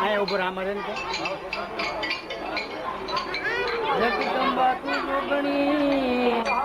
આયા ઉપર આમાં રહે જગદંબા તું જોગણી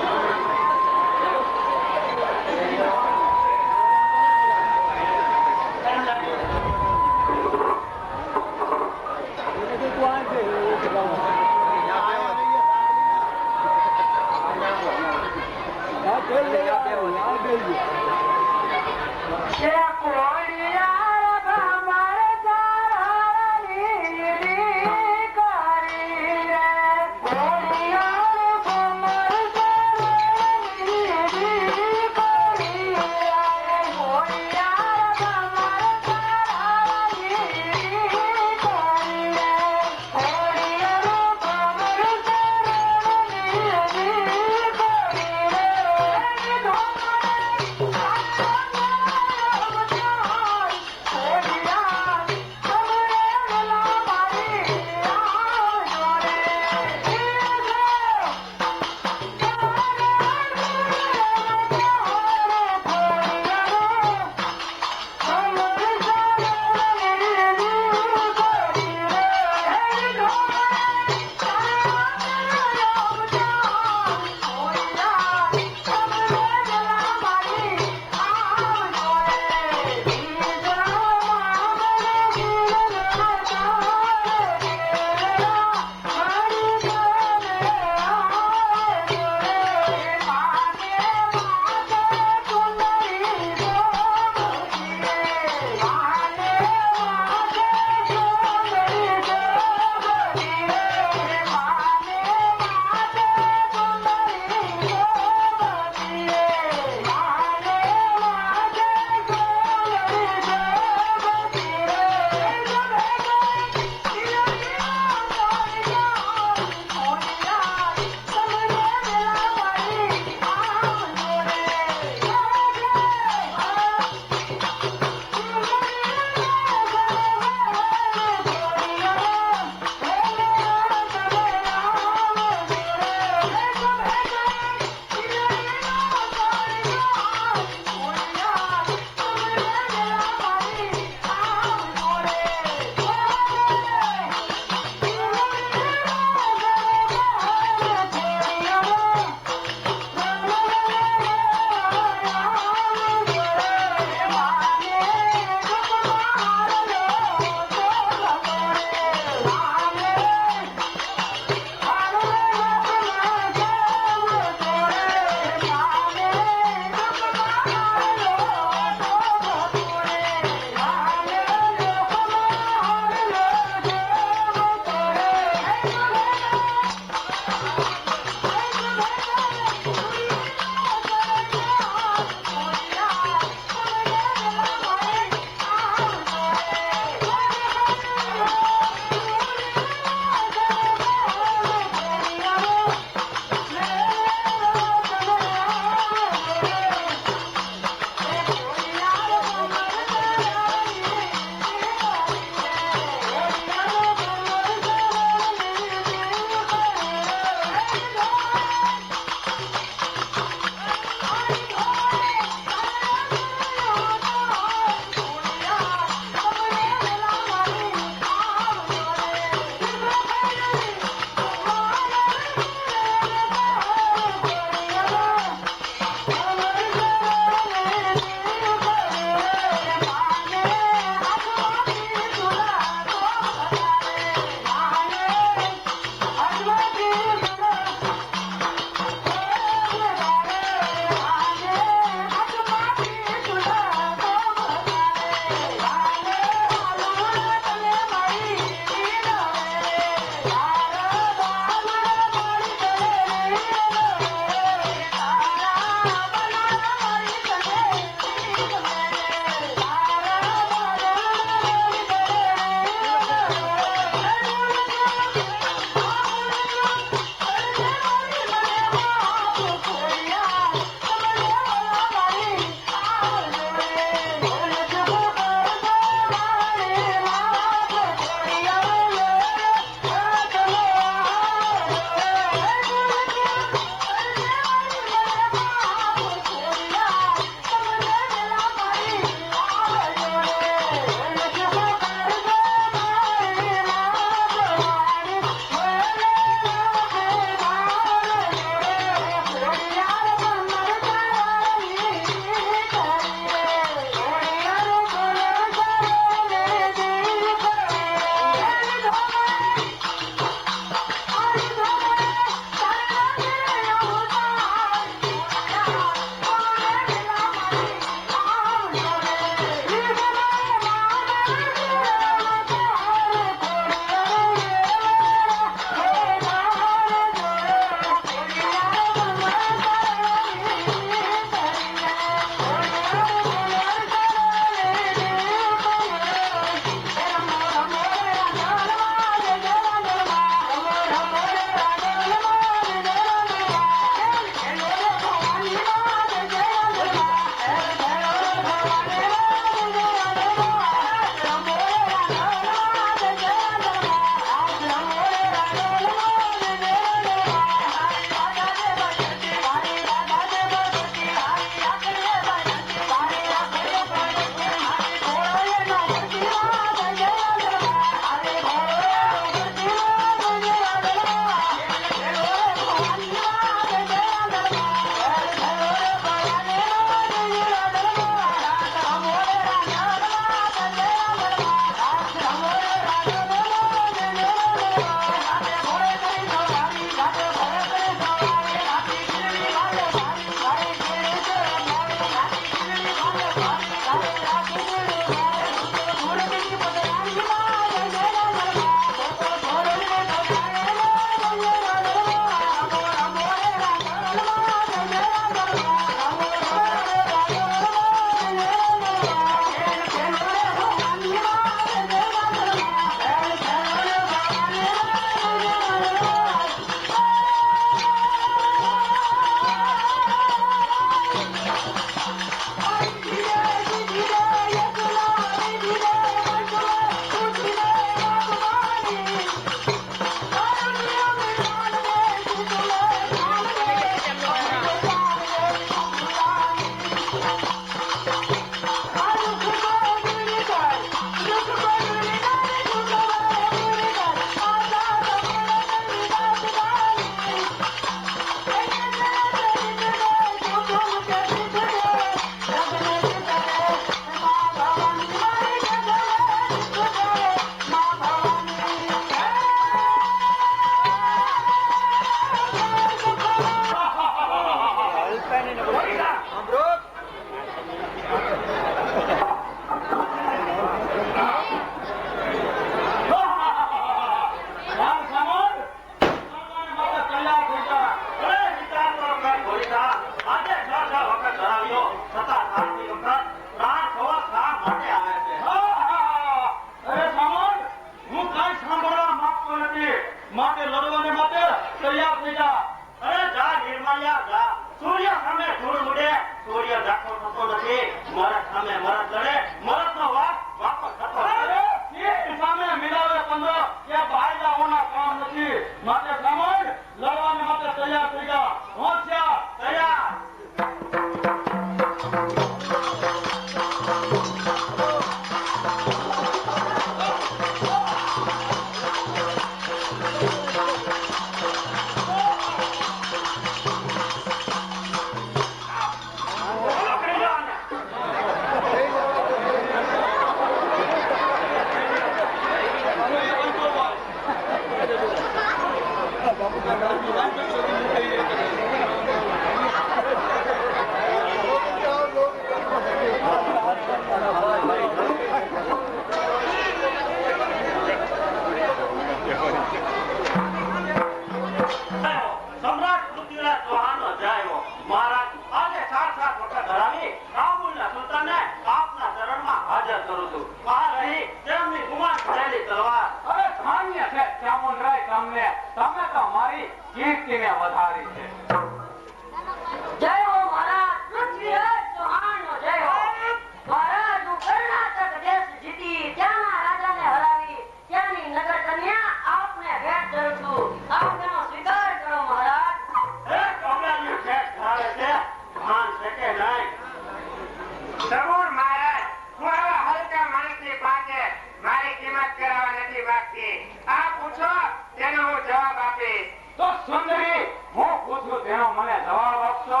નથી માંગતી. આ પૂછો તેનો હું જવાબ આપીશ. તો સુંદરી હું પૂછું તેનો મને જવાબ આપશો?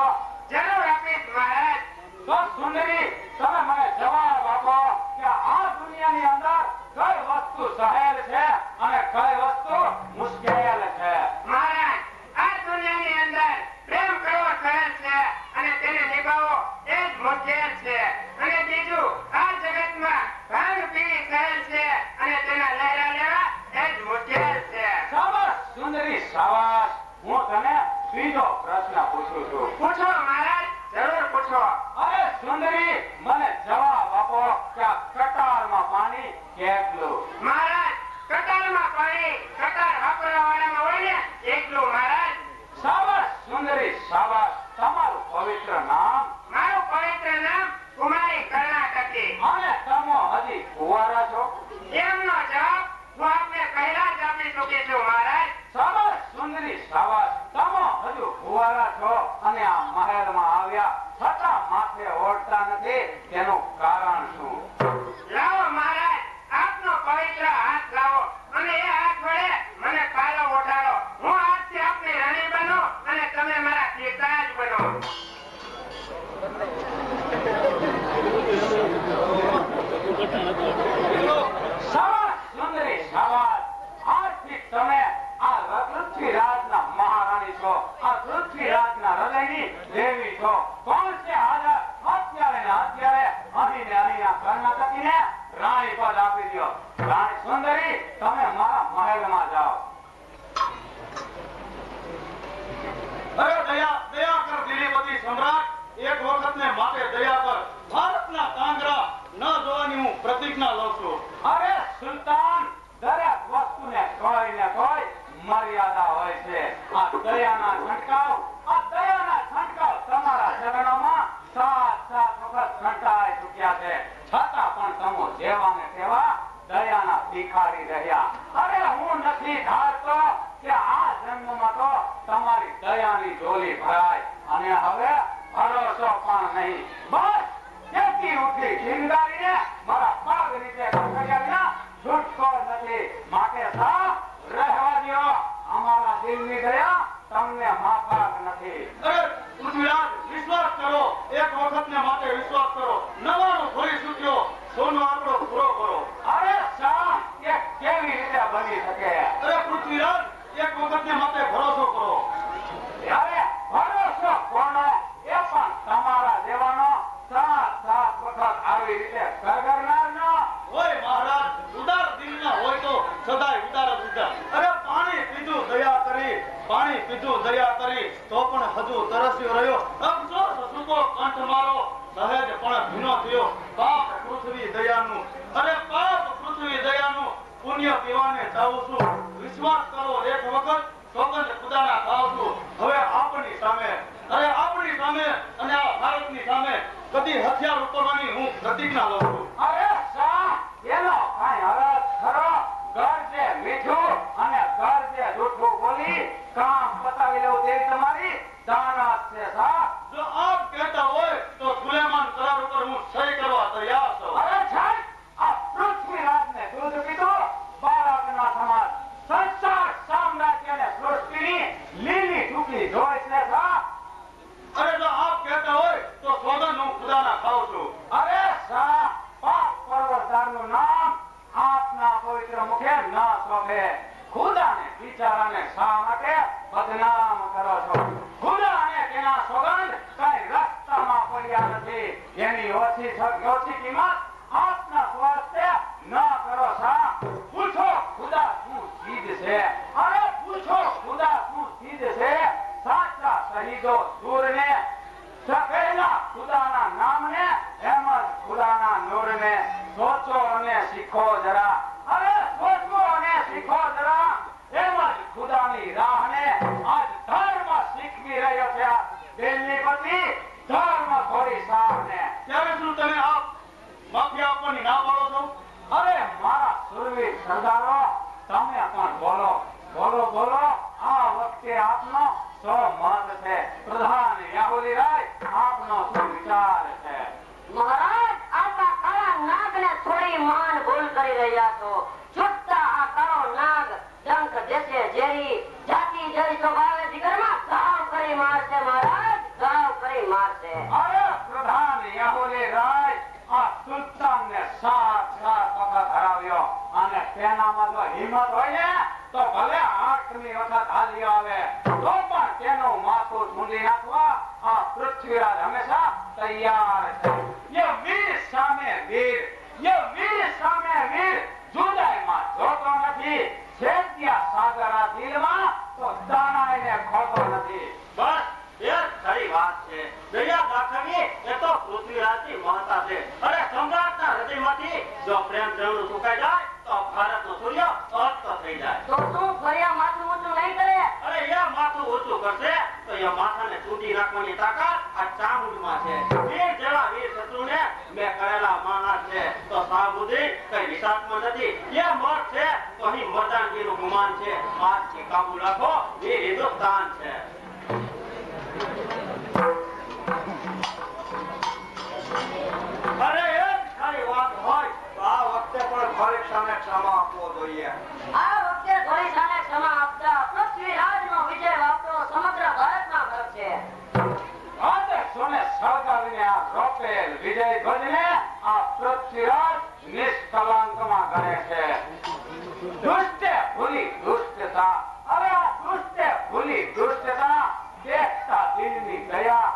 જરૂર આપીશ મહારાજ. તો સુંદરી તમે મને જવાબ આપો કે આ દુનિયાની અંદર કઈ વસ્તુ સહેલ છે અને કઈ વસ્તુ મુશ્કેલ છે? મહારાજ, આ દુનિયાની અંદર પ્રેમ કરવો સહેલ છે અને તેને નિભાવવો એ જ મુશ્કેલ છે. અને બીજું, આ જગતમાં ભાંગ પીવી સહેલ છે અને તેના લહેરા લેવા એ જ મુશ્કેલ છે. શાબાશ સુંદરી શાબાશ. હું તને બીજો પ્રશ્ન પૂછું છું. પૂછો મહારાજ, જરૂર પૂછો. અરે સુંદરી મને જવાબ આપો કે આ કટારમાં પાણી કેટલું? મહારાજ, કટારમાં પાણી કટાર વાપરવાવાળામાં હોય ને એટલું મહારાજ. શાબાશ સુંદરી શાબાશ. તમારું પવિત્ર નામ? મારું પવિત્ર નામ કુમારી કર્ણાટકી. અને તમે હજી કુંવારા છો? એમનો જવાબ હું આપને પહેલા જ આપી ચૂકી છું મહારાજ. શાબાશ સુંદરી શાબાશ. તમે હજુ કુંવારા છો અને આ મહેલમાં આવ્યા છતાં માથે ઓઢતા નથી, તેનું કારણ શું? લાવો મહારાજ, આપનો પવિત્ર હાથ લાવો અને એ હાથ વડે મને પાલો ઓઢાડો. હું આજથી આપની રાણી બનું અને તમે મારા પિતાજ બનો. શાબાશ સુંદરી શાબાશ. આજથી તમે આ પૃથ્વીરાજના મહારાણી છો. આ પૃથ્વીરાજના હૃદયની દેવી છો. કોણ છે હાજર અત્યારે ને અત્યારે અહીં ને અહીંના કર્ણાટકીને રાણી પદ આપી દો. રાણી સુંદરી તમે મારા મહેલમાં જાઓ. અરે દયા કર દિલીપતિ સમ્રાટ. એક વખતને માટે દયા કર. ભારતના કાંગરા ન જોવાની હું પ્રતિજ્ઞા લઉં છું. અરે સુલતાન, દરેક વસ્તુને કોઈ ને કોઈ મર્યાદા હોય છે. આ દયાના છંટકાવ તમારા ચરણોમાં સાત વખત છંટાઈ ચૂક્યા છે, છતાં પણ તમે જેવા ને તેવા દયાના ભિખારી રહ્યા. અરે હું નથી ધારતો કે આ જન્મમાં તો તમારી દયાની ઝોલી ભરાય અને હવે ભરોસો પણ નહીં. બસ જેથી ઉઠી જિંદગીને મારા પગ નીચે ખસેડ્યા વિના છૂટકો નથી. માટે સાફ રહેવા દો. અમારા દિલની દયા તમને માફક નથી. અરે પૃથ્વીરાજ, વિશ્વાસ કરો. એક વખતને માટે વિશ્વાસ કરો. નવાનો ફરી ચૂક્યો સોનો આંકડો પૂરો કરો. અરે શાહ, એ કેવી રીતે બની શકે? અરે પૃથ્વીરાજ, એક વખતને માટે ભરોસો કરો. અરે ભરોસો કોનો? એ પણ તમારા જેવાનો સાત વખત આવી રીતે કરગરનારનો. હોય મહારાજ, ઉદાર દિલના હોય તો સદાય ઉદાર જ ઉદાર. અરે પાણી પીધું દયા કરી તો પણ હજુ તરસ્યો રહ્યો. અફસોસ સૂકો કંઠ મારો સહેજ પણ ભીનો થયો. પાપ પૃથ્વી દયાનું, અરે પાપ પૃથ્વી દયાનું પુણ્ય પીવાને જાઉં છું. વિશ્વાસ કરો એક વખત સોગંદ ખુદાના ખાઉં છું. હવે આપણી સામે અને આ ભારતની સામે કદી હથિયાર ઉપાડવાની હું પ્રતિજ્ઞા લઉં છું. અરે શાહ, એનો કાંઈ અરજ ખરો? ઘર છે મીઠું અને ઘર છે જૂઠું બોલી કામ પતાવી લેવું તેવી તમારી દાનત છે શાહ. જો આપ કહેતા હોય તો સુલેમાન કરાર ઉપર હું સહી કરવા તૈયાર છું. અરે છાડ, આ પૃથ્વીરાજને દૂધ પીધું બાળકના સમાન સંસાર સામ્રાજ્યને સૃષ્ટિની લીલી ટુકડી જોઈ છે શાહ. અરે જો આપ કહેતા હોય તો સોગંદ હું ખુદાના ખાઉં છું. અરે શાહ, પાપ પરવરદારનું નામ આપના પવિત્ર મુખે ન શોભે. ખુદાને બિચારાને શા માટે બદનામ કરો છો? ખુદા અને તેના સોગંદ કઈ રસ્તામાં પડ્યા નથી. એની ઓછી કિંમત આપના સ્વાસ્થ્ય ન કરો શાહ. પૂછો ખુદા શું ચીજ છે? અરે પૂછો ખુદા શું ચીજ છે? સાચા શહીદો સૂરને સફેલા ખુદાના નામને એમ જ ખુદાના નૂરને સોચો અને શીખો જરા. અરે સોચો અને શીખો જરા. એમ જ ખુદાની રાહને આજ ધર્મ શીખવી રહ્યો છે. દિલની પત્ની ધર્મ થોડી સાહને. ત્યારે શું તમે આપ માફી આપવાની ના પાડો છો? અરે મારા સુરવીર સરદારો, તમે પણ બોલો. આ વખતે આપનો સો મત છે. પ્રધાન યાહુદી રાય, આપનો શું વિચાર છે? મહારાજ, આપણા કાળા નાગને થોડી માન ભૂલ કરી રહ્યા છો. છૂટતા આ હાથમાં જો હિંમત હોય ને તો ભલે 8મી વખત હાલી આવે તો પણ તેનું માથું છૂંદી નાખવા આ પૃથ્વીરાજ હંમેશા તૈયાર છે. એ વીર સામે વીર, એ વીર સામે વીર જુદાઈમાં જોતો નથી. છે ત્યાં સાગરા દિલમાં તો દાનાઈને ખોતો નથી. બસ એ જ ખરી વાત છે. દયા દાખવી એ તો પૃથ્વીરાજની મહત્તા છે. અરે સમ્રાટના હૃદયમાંથી જો પ્રેમ જળનું સુકાઈ જાય તો ભારતનો સૂર્ય અસ્ત થઈ જાય. તો તું ફર્યા માથું ઊંચું નહીં કરે? અરે એ માથું ઊંચું કરશે તો એ માથાને તૂટી નાખવાની તાકાત આ ચામુંડમાં છે. વીર જેવા વીર શત્રુને મેં કરેલા માણસ છે તો સાબુદ્દીન કઈ વિશાખમાં નથી. એ મર્દ છે તો અહીં મર્દાનગીનું ગુમાન છે. આજથી કાબુ રાખો, વીર હિન્દુસ્તાન છે. અરે એ જ ખરી વાત હોય તો આ વખતે પણ પરીક્ષાને ક્ષમા આપવો જોઈએ. આ વખતે ઘોડીસાને ક્ષમા આપતા પૃથ્વીરાજનો વિજય વાપતો સમગ્ર ભારતમાં ગર્વ છે. આદર્શોને સળગાવીને આ રોપેલ વિજય ધ્વજને આ પૃથ્વીરાજ નિષ્કલંકમાં ગણે છે. દુષ્ટે ભૂલી દુષ્ટતા, અરે આ દુષ્ટે ભૂલી દુષ્ટતા, દેખતા દિલની દયા.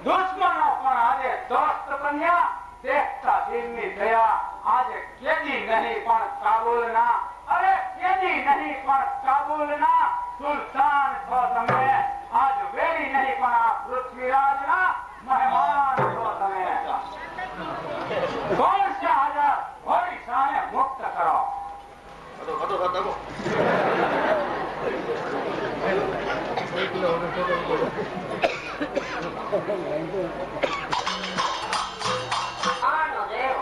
દુશ્મનો પણ આજે દોસ્ત બન્યા, દેખતા દિલની દયા. આજે કેદી નહીં પણ કાબુલના, અરે કેદી નહીં પણ કાબુલના સુલતાન છો તમે. આજ વેરી નહીં પણ આ પૃથ્વીરાજના મહેમાન છો તમે. કોણ છે હાજર? ઓડિશાને મુક્ત કરો. આનો દેવ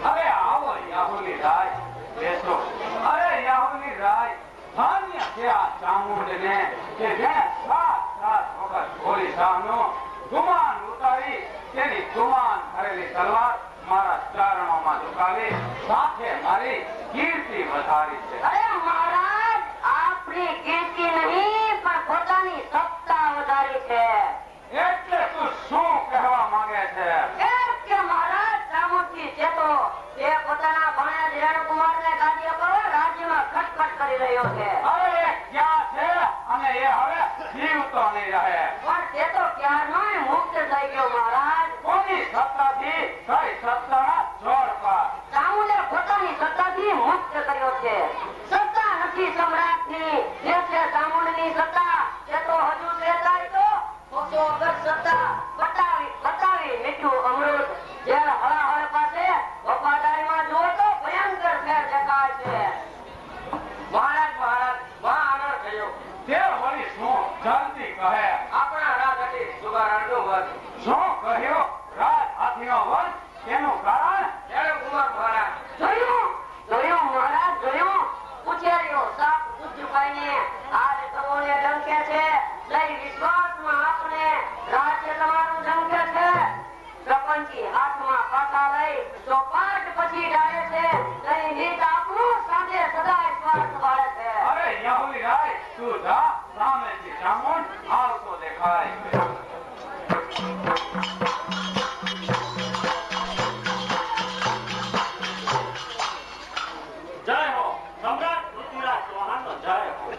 હવે આવો યાહુની રાય બેસો. અરે યાહુની રાય ધન્ય છે આ ચામુંડને કે જેણે 7 વખત ઓડિશાનો ગુમાન ઉતારી તેની ગુમાન કરેલી તલવાર મારા ચરણોમાં ઝુકાવી સાથે મારી કીર્તિ વધારી છે. અરે મહારાજ, આપની કીર્તિ નહીં પણ પોતાની સત્તા વધારી છે. એટલે તું શું કહેવા માંગે છે? એમ કે મહારાજ ચામુંડજી છે તો તે પોતાના ભાણેજ રેણુકુમારને ગાદી અપાવવા રાજ્યમાં ખટખટ કરી રહ્યો છે. અરે એ ક્યાં છે અને એ હવે જીવતો નહીં રહે. પણ તે તો ક્યારનોય મુક્ત થઈ ગયો મહારાજ. કોની સત્તાથી કઈ સત્તાના જોર પર? ચામુંડે પોતાની સત્તાથી મુક્ત કર્યો છે. સત્તા નથી સમ્રાટની, જે છે ચામુંડની સત્તા. તે તો હજુ છે તારી તો સત્તા બતાવી મીઠું અમૃત. જ્યારે હળાહળ પાસે વફાદારીમાં જુઓ તો ભયંકર ફેર દેખાય છે. મહારાજ માં આનંદ થયો. તે વળી શું જલ્દી કહે. આપણા રાજાથી સુગારાનું વધ શું કહ્યું? રાજ હાથીનો વધ? તેનું કારણ? રેણુકુમાર મહારાજ. જોયું મહારાજ, જોયું. ઉછેર્યો સાપ ગુજ્જુભાઈને આજ કરોને ડંકે છે. લઈ વિશ્વાસમાં આપણે રાજ્ય તમારું ડંકે છે. પ્રપંચી હાથમાં પાટા લઈ ચોપાટ પછી ડાળે છે. લઈ નીત આપણું સાથે સદાય સ્વાર્થ વાળે છે. અરે યાહુલી રાય તું જા, સામેથી ચામુંડ આવતો દેખાય. જય હો સમ્રાટ પૃથ્વીરાજ ચૌહાણનો જય હો.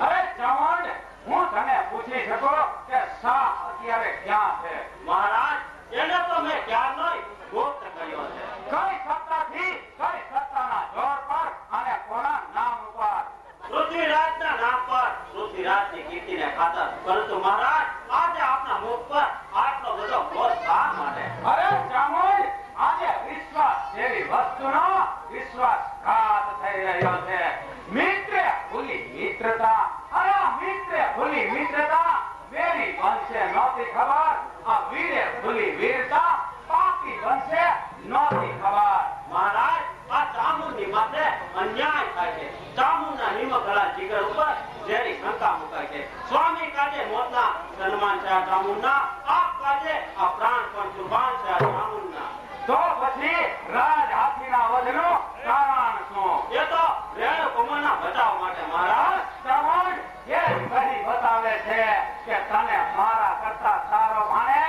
અરે ચામુંડ, હું તને પૂછી શકું કે શા અત્યારે ક્યાં છે? મહારાજ એને તો મેં ક્યારનો ગુપ્ત કર્યો છે. કઈ સત્તાથી, કઈ સત્તાના જોર પર અને કોના નામ ઉપર? પૃથ્વીરાજના નામ પર, પૃથ્વીરાજની કીર્તિને ખાતર. પરંતુ મહારાજ આજે આપના મુખ પર આટલો બધો ક્રોધ શા માટે? અરે ચામુંડ, આજે વિશ્વાસ જેવી વસ્તુનો વિશ્વાસઘાત થઈ રહ્યો છે. મિત્રે ભૂલી મિત્રતા, અરે મિત્રે ભૂલી મિત્રતા. વેરી બનશે નહોતી ખબર, આ વીરે ભૂલી વીરતા. પાપી બનશે નહોતી ખબર. મહારાજ આ ચામુંડની માથે અન્યાય થાય છે. ચામુંડના હિમકળા જીગર ઉપર જેની શંકા મુકાય છે. સ્વામી કાજે મોતના સન્માન છે આ ચામુંડના. આપ કાજે આ પ્રાણ પણ કુરબાન છે આ ચામુંડના. તો પછી રાજ હાથીના વધનું કારણ શું? એ તો રેણુકુમારના બચાવ માટે મહારાજ. ચામુંડ એ કહી બતાવે છે કે તને મારા કરતા સારો માને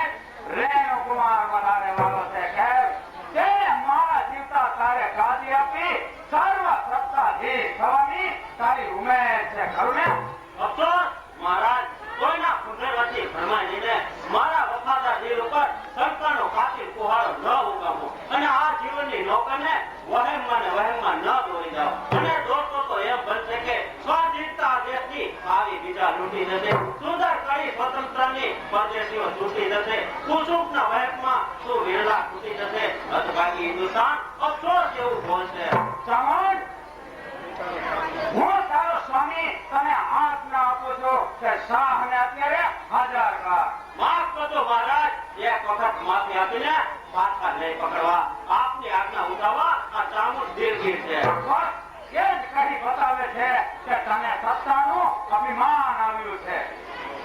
રેણુકુમાર વધારે વાલો છે. કેમ? તેને મારા જીવતા તારે ગાદી આપી સર્વ સત્તાધીશ શાહને અત્યારે હાજર કર. માફ કરજો મહારાજ, એક વખત માફી આપીને પાછા નહીં પકડવા. આપની આજ્ઞા ઉઠાવવા આ ચામુંડ દિલગીર છે. બસ એ જ કહી બતાવે છે કે તને સત્તાનું અભિમાન આવ્યું છે.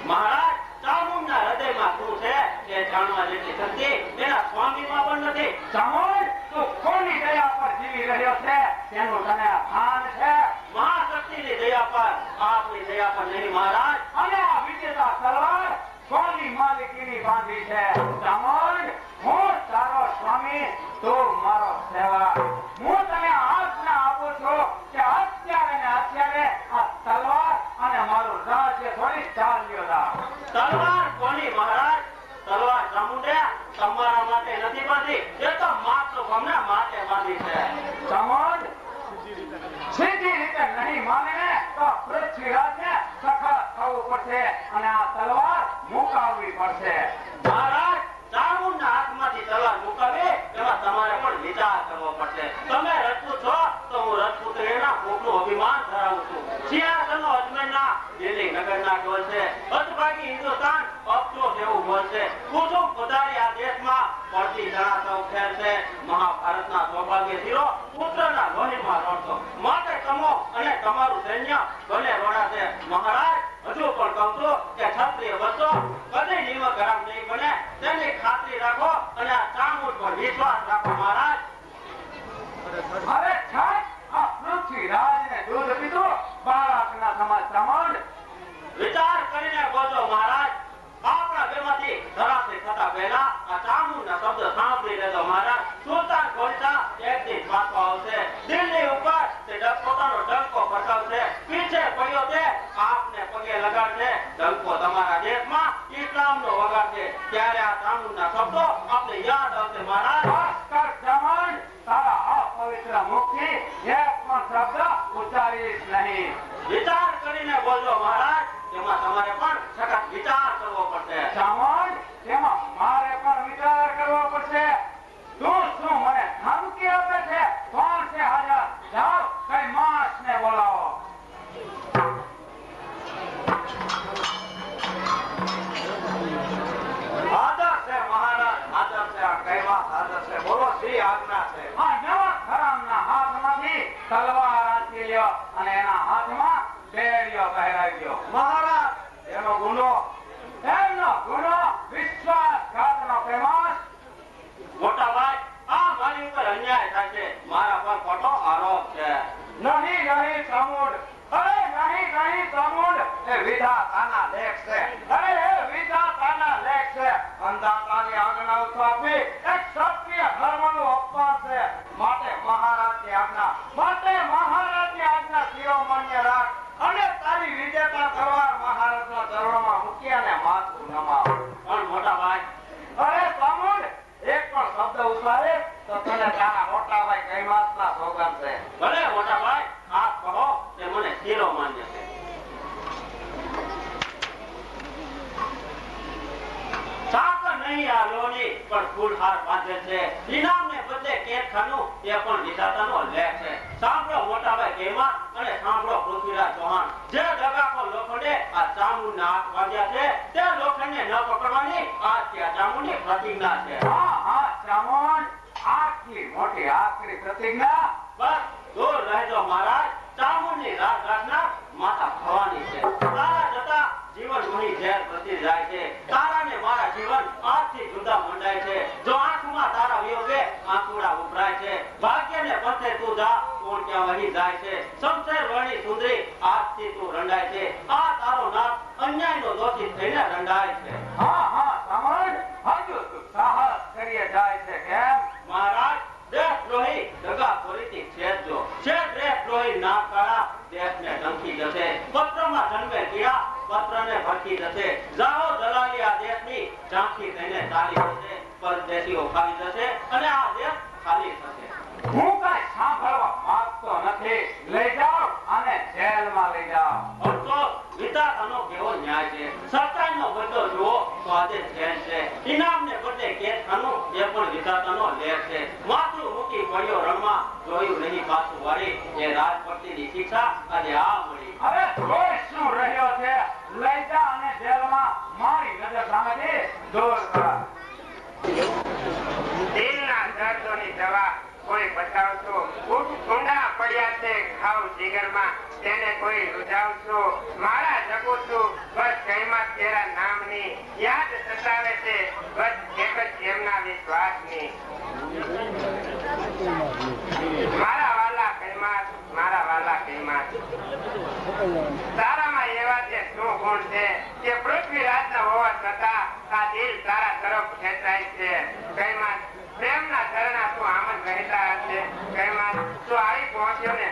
મહારાજ, ચામુંડના હૃદયમાં શું છે એ જાણવા જેટલી શક્તિ એના સ્વામીમાં પણ નથી. ચામુંડ, તું કોની દયા પર જીવી રહ્યો છે તેનું તને ભાન છે? મહાશક્તિની દયા પર, આપની દયા પર નહીં મહારાજ. અને આ વિજેતા તલવાર કોની માલિકીની બાંધી છે? ચામુંડ, હું તારો સ્વામી, તું મારો સેવક. હું તને આજ્ઞા આપું છું કે અત્યારે ને અત્યારે આ તલવાર અને મારું રાજ્ય છોડી ચાલ્યો જા. તલવાર કોની મહારાજ? તલવાર ચામુંડે તમારા માટે નથી બાંધી, એ તો માત્ર હમણાં માટે બાંધી છે. ચામુંડ, સીધી રીતે નહીં માને ને તો પૃથ્વીરાજને સખત થવું પડશે અને આ તલવાર મુકાવવી પડશે. મહારાજ, ચામુંડના હાથમાંથી તલવાર મુકાવી એમાં તમારે પણ વિચાર કરવો પડશે. તમે રજપૂત છો તો હું રજપૂતરીના કોકનું અભિમાન ધરાવું છું. સિંહાસનનો અજમેરના દિલ્હી નગરના ઢોલ છે. અધભાગી હિન્દુસ્તાન અફસોસ જેવું બોલશે. કુસુમ પધારી આ દેશમાં પડતી જણાતો ખેર છે. મહાભારતના સૌભાગ્ય શીરો પુત્રના લોહીમાં રોડશો. માટે તમો અને તમારું સૈન્ય ભલે રોડાશે. મહારાજ, હજુ પણ કહું છું કે ક્ષત્રિય બસો કદી નિમક ગરમ નહીં બને તેની ખાતરી રાખો અને આ ચામુંડ પર વિશ્વાસ રાખો. મહારાજ, અરે છાય, આ પૃથ્વીરાજને દૂધ પીધું બાળકના સમાજ. ચામુંડ, વિચાર કરીને બોલો મહારાજ. આપણા બેમાંથી ધરાશયી થતા પહેલા આ ચામુંડના શબ્દ સાંભળી લેજો મહારાજ. સુલતાન ઘોડતા એક દિન પાછો આવશે. દિલ્હી ઉપર તે પોતાનો ડંકો ફરકાવશે. પીછે પડ્યો તે આપને પગે લગાડશે. ડંકો તમારા દેશમાં ઇસ્લામનો વગાડશે. ત્યારે આ ચામુંડના શબ્દો આપણે યાદ આવશે મહારાજ. બસ કર ચામુંડ, તારા અપવિત્ર મુખથી એક પણ શબ્દ ઉચ્ચારીશ નહીં. વિચાર કરીને બોલજો મહારાજ. તેમાં તમારે પણ સખત વિચાર કરવો પડશે. ચામુંડ, તેમાં મારે પણ વિચાર કરવો પડશે. તું શું મને ધમકી આપે છે? કોણ છે હાજર? જાઓ, કઈ માણસને બોલાવો. હાજર છે મહારાજ, હાજર છે. આ કઈ વાત હાજર છે? બોલો, શી આજ્ઞા છે? આ નવા ખરામના હાથમાંથી તલવાર આંચી લ્યો અને એના હાથમાં બેડીઓ પહેરાવ્યો. મહારાજ, એનો ગુનો, એમનો ગુનો વિશ્વાસઘાતનો પ્રેમાસ. મોટા ભાઈ, આ મારી ઉપર અન્યાય થાય છે. મારા પર ખોટો આરોપ છે. નહીં નહીં ચામુંડ, અરે નહીં નહીં ચામુંડ, એ વિધાતાના લેખ છે. અરે એ વિધાતાના લેખ છે. અંધાતાની આજ્ઞા ઉઠાવી એક ક્ષત્રિય ધર્મનું અપમાન છે. માટે મહારાજની આજ્ઞા શિરોમણ્ય રાખ અને તારી વિજેતા તલવાર મહારાજના ચરણોમાં મૂકી અને માથું નમાવ. પણ મોટા ભાઈ, અરે ચામુંડ, એક પણ શબ્દ ઉચ્ચારે તો તને તારા મોટા ભાઈ કૈલાસના સોગંદ છે. ભલે મોટા ભાઈ, આપ કહો તે મને શીરો માન્ય છે. સાકર નહીં આ લોણી પણ ફૂલહાર બાંધે છે. ઇનામને બદલે કેદખાનું એ પણ વિધાતાનો લેખ છે. સાંભળો મોટા ભાઈ કહેવા અને સાંભળો પૃથ્વીરાજ ચૌહાણ. જે દગાકો લોખંડે આ ચામુંડના હાથ બાંધ્યા છે તે લોખંડને ન પકડવાની આ ત્યાં ચામુંડની પ્રતિજ્ઞા છે. હા હા ચામુંડ, આટલી મોટી આકરી પ્રતિજ્ઞા. બસ દૂર રહેજો મહારાજ. ચામુંડની રાત રાખનાર માતા ભવાની છે. તારા જતા જીવન મહી ઝેર પ્રતિ જાય છે. તારાને મારા જીવન આજથી જુદા મંડાય છે. જો આંખમાં તારા વિયોગે આંસુડા ઉભરાય છે. ભાગ્યને પંથે તું જા, કોણ ક્યાં વહી જાય છે. શમશેર વળી સુંદરી આજથી તું રંડાય છે. આ તારો નાથ અન્યાયનો દોષી થઈને રંડાય છે. હા હા ચામુંડ, હજુ તું સાહસ કરીએ જાય છે કેમ? મહારાજ, દેશદ્રોહી દગાખોરીથી છેદજો. છેદ દેશદ્રોહી ના કાળા દેશને ઢંકી જશે. પત્રમાં જન્મે કીડા પત્રને ભટકી જશે. જાઓ દલાલી આ દેશની ઝાંખી થઈને ચાલી જશે. પરદેશીઓ ખાલી જશે અને આ દેશ ખાલી થશે. હું કઈ સાંભળવા માંગતો નથી. લઈ જાઓ અને જેલમાં લઈ જાઓ. અફસોસ, વિધાતાનો કેવો ન્યાય છે. સત્તાનો બદલો જુઓ તો આજે જેલ છે. ઇનામને બદલે કેદખાનું એ પણ વિધાતાનો લેખ છે. માથું મૂકી પડ્યો રણમાં, જોયું નહીં પાછું વાળી. એ રાજપતિની શિક્ષા આજે આ મળી. હવે જોઈ શું રહ્યો છે? લઈ જા જીગરમાં તેને કોઈ રૂજાવશું મારા જગું છું બસ કઈમાં તેરા નામની યાદ સતાવે છે બસ એક જ એમના વિશ્વાસની મારા વાલા કઈમાં તારામાં એવા તે શું ગુણ છે કે પૃથ્વીરાજના હોવા છતાં આ દિલ તારા તરફ ખેંચાય છે કઈમાં પ્રેમના ઝરણા શું આમ જ વહેતા હશે કઈમાં તું આવી પહોંચ્યો ને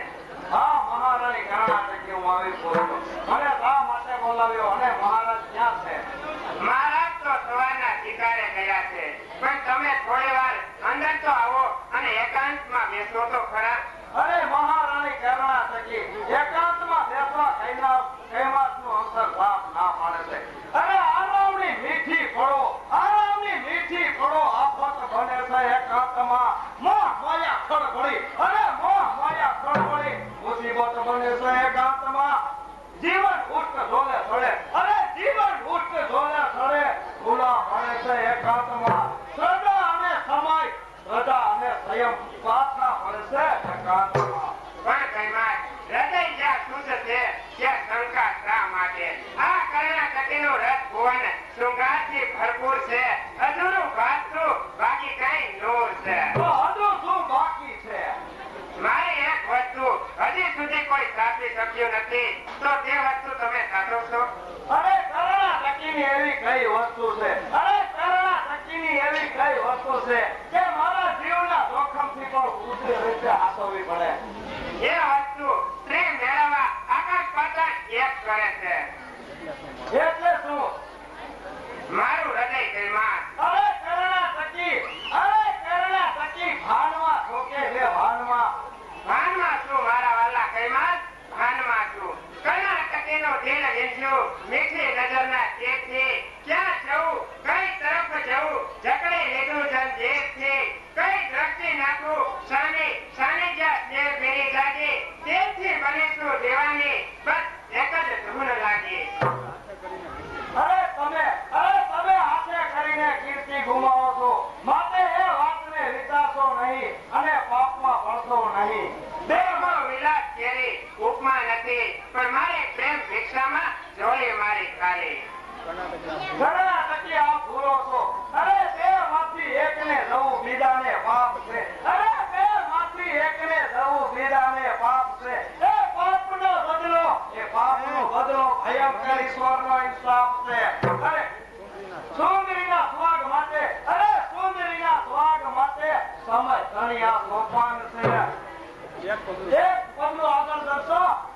હા મહારાણી કર્ણાટકી હું આવી પહોંચ્યો મને શા માટે બોલાવ્યો અને મહારાજ ક્યાં છે મહારાજ તો સવારના શિકારે ગયા છે પણ તમે થોડી વાર અંદર તો આવો અને એકાંતમાં બેસો તો ખરા અરે મહારાણી કર્ણાટકી એકાંતમાં બેસવા કૈલાસનું અંતર સાફ ના પાડે છે અરે આરામની મીઠી ફળો આફત બને છે એકાંતમાં મોહ માયા ખડબડી મુસીબત બને છે એકાંતમાં જીવન ઉષ્ટ ઝોલે સડે ગુલામ બને છે એકાંતમાં શ્રદ્ધા અને સમય સંયમ પાછા પડે છે એકાંતમાં પણ કઈમાં હૃદય જ્યાં શુદ્ધ છે ત્યાં શંકા શા માટે આ કર્ણાટકીનું રથ ભુવન શૃંગારથી ભરપૂર છે અધૂરું ભાસતું બાકી કઈ નૂર છે તો હજુ શું બાકી છે મારી એક વસ્તુ હજી સુધી કોઈ સાચી શક્યું નથી તો તે વસ્તુ તમે સાચવશો અરે કર્ણાટકીની એવી કઈ વસ્તુ છે કે મારા જીવના જોખમથી પણ ઉતરી રીતે હાથવી પડે એ વસ્તુ સ્ત્રી મેળવવા આકાશ પાતાળ એક કરે છે એટલે શું મારું હૃદય કઈમાં અરે કર્ણાટકી ભાનમાં ઠોકે છે ભાનમાં શું મારા વાલા કઈમાં ભાનમાં શું કર્ણાટકીનું દિલ વિંધ્યું મીઠી નજરના ચેપથી ક્યાં જવું કઈ તરફ જવું જકડી લીધું જનજીતથી કઈ દ્રષ્ટિ નાખું સાનિધ્ય સ્નેહ ફેરી જાગી તેથી બનીશું દીવાની બસ એક જ ધૂન લાગી અરે તમે હાથે કરીને કીર્તિ ગુમાવો છો માટે એ વાતને વિચારશો નહીં અને પાપમાં પડશો નહીં દેહનો વિલાસ કેરી ઉપમા નથી પણ મારી પ્રેમ ભિક્ષામાં ઝોલી મારી ખાલી કર્ણાટકી આ ભૂલો છો અરે બે માંથી એકને જવું બીજાને પાપ છે એ પાપનો બદલો ભયંકર ઈશ્વરનો ઇન્સાફ છે અરે